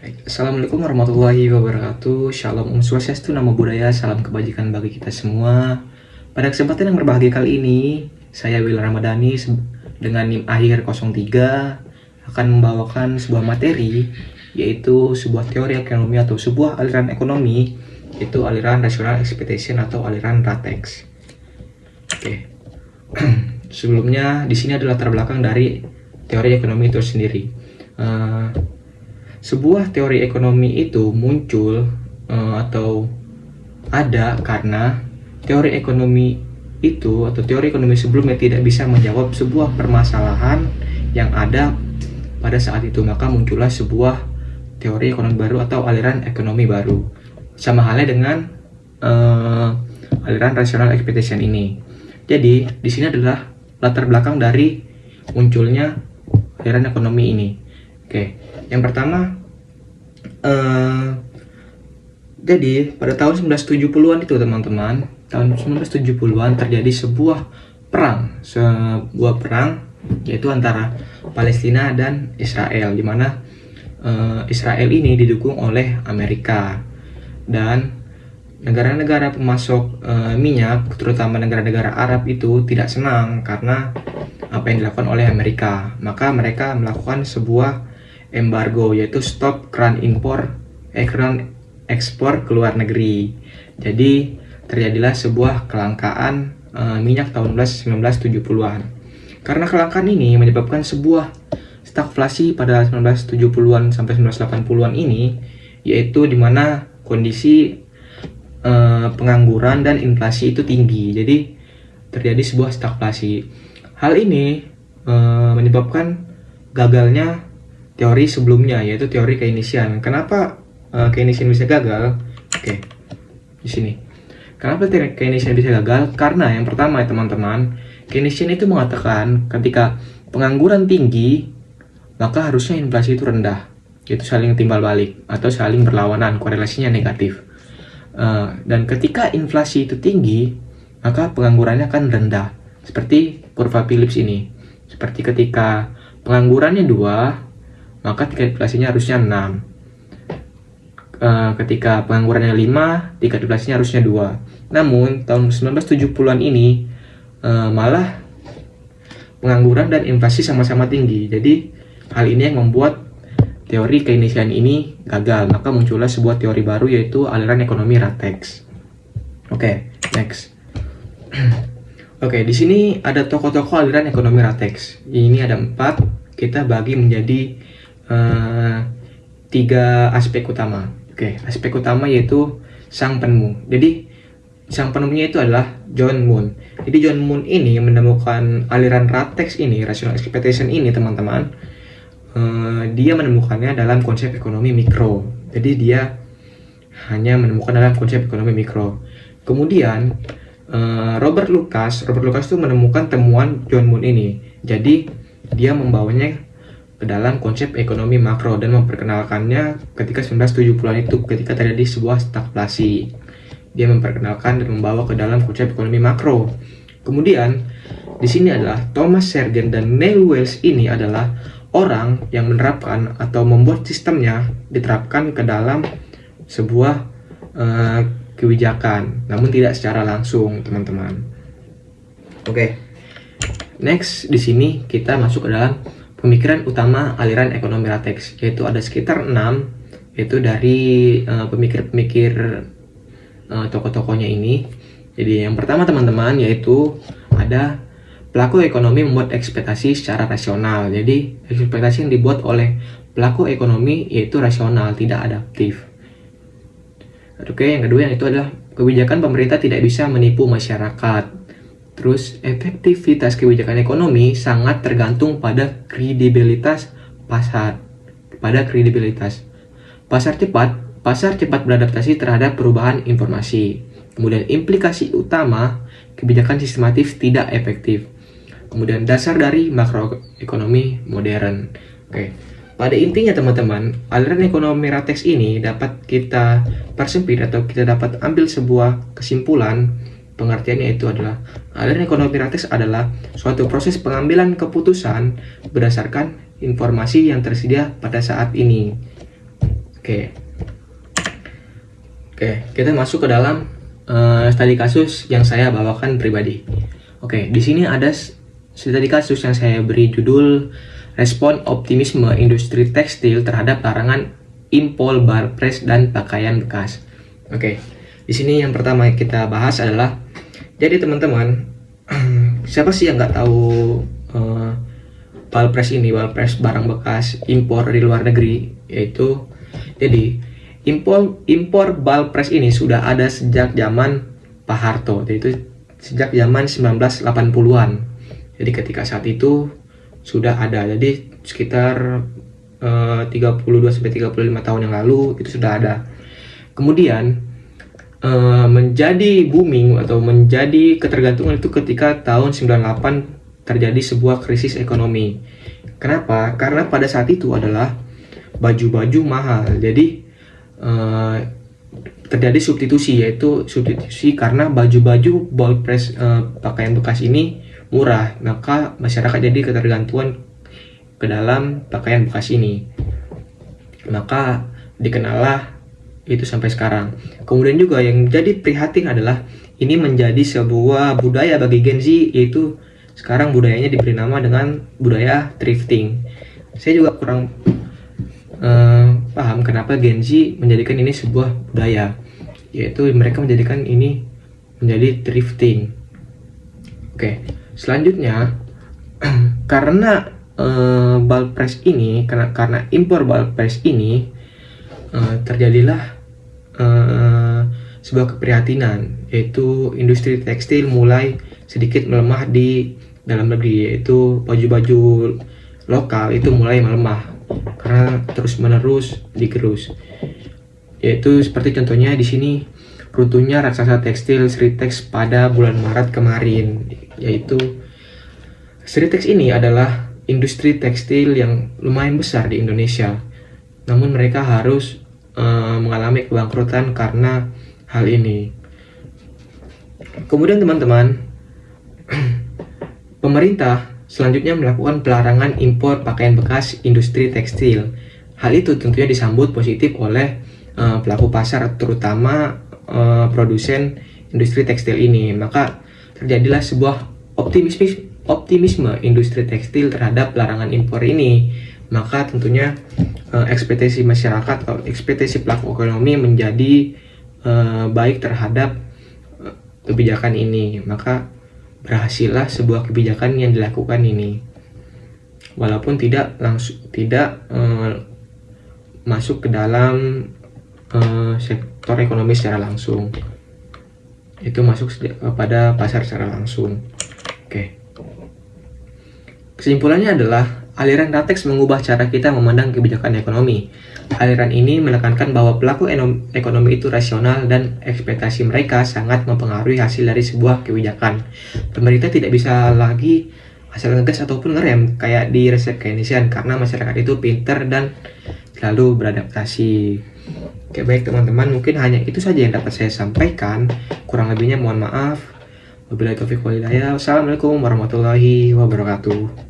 Assalamualaikum warahmatullahi wabarakatuh. Shalom, Om Swastiastu, Namo Buddhaya, salam kebajikan bagi kita semua. Pada kesempatan yang berbahagia kali ini, saya Will Ramadhani dengan NIM akhir 03 akan membawakan sebuah materi, yaitu sebuah teori ekonomi atau sebuah aliran ekonomi, yaitu aliran rational expectation atau aliran RATEX. Oke. Sebelumnya di sini adalah latar belakang dari teori ekonomi itu sendiri. Sebuah teori ekonomi itu muncul atau ada karena teori ekonomi itu atau teori ekonomi sebelumnya tidak bisa menjawab sebuah permasalahan yang ada pada saat itu, maka muncullah sebuah teori ekonomi baru atau aliran ekonomi baru. Sama halnya dengan aliran rational expectation ini. Jadi di sini adalah latar belakang dari munculnya aliran ekonomi ini. Oke, yang pertama, jadi pada tahun 1970-an itu teman-teman, tahun 1970-an terjadi sebuah perang yaitu antara Palestina dan Israel, di mana Israel ini didukung oleh Amerika dan negara-negara pemasok minyak, terutama negara-negara Arab itu tidak senang karena apa yang dilakukan oleh Amerika. Maka mereka melakukan sebuah embargo, yaitu stop keran ekspor ke luar negeri. Jadi terjadilah sebuah kelangkaan minyak tahun 1970-an. Karena kelangkaan ini menyebabkan sebuah stagflasi pada 1970-an sampai 1980-an ini, yaitu dimana kondisi pengangguran dan inflasi itu tinggi. Jadi terjadi sebuah stagflasi. Hal ini menyebabkan gagalnya teori sebelumnya, yaitu teori Keynesian. Kenapa Keynesian bisa gagal? Oke, di sini. Kenapa teori Keynesian bisa gagal? Karena yang pertama ya teman-teman, Keynesian itu mengatakan ketika pengangguran tinggi, maka harusnya inflasi itu rendah, yaitu saling timbal balik atau saling berlawanan, korelasinya negatif. Dan ketika inflasi itu tinggi, maka penganggurannya akan rendah, seperti kurva Phillips ini. Seperti ketika penganggurannya 2, maka tingkat inflasinya harusnya 6. Ketika penganggurannya 5, tingkat inflasinya harusnya 2. Namun tahun 1970-an ini malah pengangguran dan inflasi sama-sama tinggi. Jadi hal ini yang membuat teori Keynesian ini gagal. Maka muncullah sebuah teori baru, yaitu aliran ekonomi RATEX. Oke, next. Oke, di sini ada tokoh-tokoh aliran ekonomi RATEX. Ini ada 4. Kita bagi menjadi 3 aspek utama. Oke, aspek utama yaitu sang penemu. Jadi sang penemunya itu adalah John Moon. Jadi John Moon ini menemukan aliran RATEX ini, rational expectation ini teman-teman. Dia menemukannya dalam konsep ekonomi mikro. Jadi dia hanya menemukan dalam konsep ekonomi mikro. Kemudian Robert Lucas itu menemukan temuan John Moon ini. Jadi dia membawanya ke dalam konsep ekonomi makro dan memperkenalkannya ketika 1970-an itu, ketika terjadi sebuah stagflasi. Dia memperkenalkan dan membawa ke dalam konsep ekonomi makro. Kemudian di sini adalah Thomas Sergent dan Neil Wells ini adalah orang yang menerapkan atau membuat sistemnya diterapkan ke dalam sebuah kebijakan, namun tidak secara langsung, teman-teman. Oke. Next, di sini kita masuk ke dalam pemikiran utama aliran ekonomi RATEX, yaitu ada sekitar 6, yaitu dari pemikir-pemikir tokoh-tokohnya ini. Jadi yang pertama teman-teman, yaitu ada pelaku ekonomi membuat ekspektasi secara rasional. Jadi ekspektasi yang dibuat oleh pelaku ekonomi yaitu rasional, tidak adaptif. Oke, yang kedua itu adalah kebijakan pemerintah tidak bisa menipu masyarakat. Terus efektivitas kebijakan ekonomi sangat tergantung pada kredibilitas pasar. Pasar cepat beradaptasi terhadap perubahan informasi. Kemudian implikasi utama, kebijakan sistematis tidak efektif. Kemudian dasar dari makroekonomi modern. Oke. Pada intinya teman-teman, aliran ekonomi RATEX ini dapat kita persempit atau kita dapat ambil sebuah kesimpulan. Pengertiannya itu adalah aliran ekonomi RATEX adalah suatu proses pengambilan keputusan berdasarkan informasi yang tersedia pada saat ini. Oke, kita masuk ke dalam studi kasus yang saya bawakan pribadi. Oke, di sini ada studi kasus yang saya beri judul Respon Optimisme Industri Tekstil Terhadap Larangan Impor Bar Press dan Pakaian Bekas. Oke, di sini yang pertama kita bahas adalah, jadi teman-teman, siapa sih yang nggak tahu bal press ini, bal press barang bekas impor dari luar negeri, yaitu jadi impor bal press ini sudah ada sejak zaman Pak Harto, yaitu sejak zaman 1980-an. Jadi ketika saat itu sudah ada, jadi sekitar 32-35 tahun yang lalu itu sudah ada. Kemudian menjadi booming atau menjadi ketergantungan itu ketika tahun 98 terjadi sebuah krisis ekonomi. Kenapa? Karena pada saat itu adalah baju-baju mahal, jadi terjadi substitusi, yaitu substitusi karena baju-baju ball press pakaian bekas ini murah, maka masyarakat jadi ketergantungan ke dalam pakaian bekas ini, maka dikenallah itu sampai sekarang. Kemudian juga yang jadi prihatin adalah ini menjadi sebuah budaya bagi Gen Z, yaitu sekarang budayanya diberi nama dengan budaya thrifting. Saya juga kurang paham kenapa Gen Z menjadikan ini sebuah budaya, yaitu mereka menjadikan ini menjadi thrifting. Oke, selanjutnya karena bal press ini, karena impor bal press ini terjadilah sebuah keprihatinan, yaitu industri tekstil mulai sedikit melemah di dalam negeri, yaitu baju-baju lokal itu mulai melemah karena terus-menerus digerus. Yaitu seperti contohnya di sini runtuhnya raksasa tekstil Sritex pada bulan Maret kemarin. Yaitu Sritex ini adalah industri tekstil yang lumayan besar di Indonesia. Namun mereka harus mengalami kebangkrutan karena hal ini. Kemudian teman-teman, pemerintah selanjutnya melakukan pelarangan impor pakaian bekas industri tekstil. Hal itu tentunya disambut positif oleh pelaku pasar, terutama produsen industri tekstil ini. Maka terjadilah sebuah optimisme industri tekstil terhadap larangan impor ini. Maka tentunya ekspektasi masyarakat atau ekspektasi pelaku ekonomi menjadi baik terhadap kebijakan ini. Maka berhasillah sebuah kebijakan yang dilakukan ini, walaupun tidak masuk ke dalam sektor ekonomi secara langsung, itu masuk pada pasar secara langsung. Oke. Kesimpulannya adalah aliran Ratex mengubah cara kita memandang kebijakan ekonomi. Aliran ini menekankan bahwa pelaku ekonomi itu rasional dan ekspektasi mereka sangat mempengaruhi hasil dari sebuah kebijakan. Pemerintah tidak bisa lagi asal ngegas ataupun ngerem kayak di resep Keynesian, karena masyarakat itu pintar dan selalu beradaptasi. Oke, baik teman-teman, mungkin hanya itu saja yang dapat saya sampaikan. Kurang lebihnya mohon maaf. Wabillahi taufiq wal hidayah. Wassalamualaikum warahmatullahi wabarakatuh.